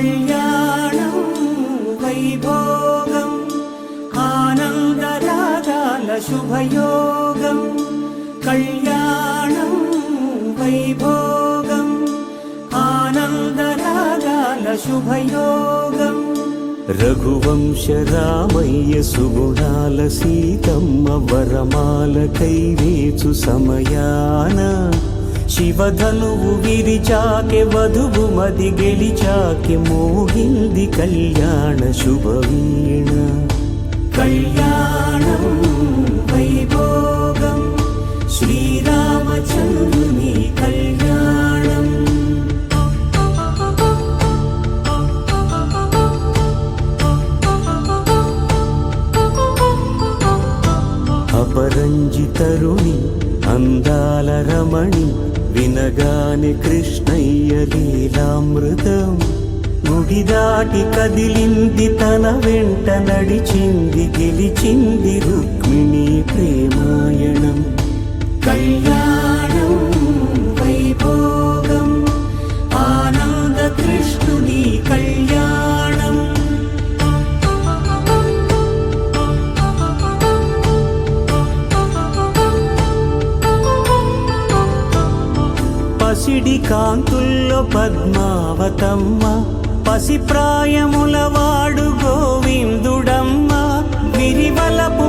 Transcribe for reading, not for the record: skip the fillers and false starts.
కళ్యాణం వైభోగం ఆనందరాగాల శుభయోగం కళ్యాణం వైభోగం ఆనందరాగాల శుభయోగం రఘువంశ రామయ్య సుగుణాల సీతమ్మ వరమాల కైవేచు సమయాన శివధనువు విరిచాకె వధువు మది గెలిచాకె మోగింది కళ్యాణ శుభవీణ కళ్యాణం వైభోగం శ్రీరామచంద్రుని కళ్యాణం అపరంజి తరుణి అందాల రమణి వినగానే కృష్ణయ్య లీలామృతం గుడి దాటి కదిలింది తన వెంట నడిచింది గెలిచింది రుక్మిణి ప్రేమాయణం కళ్యాణం వైభోగం ఆనంద కృష్ణుని కళ్యాణం పసిడి కాంతుల్లో పద్మావతమ్మ పసి ప్రాయముల వాడు గోవిందుడమ్మ విరివలపు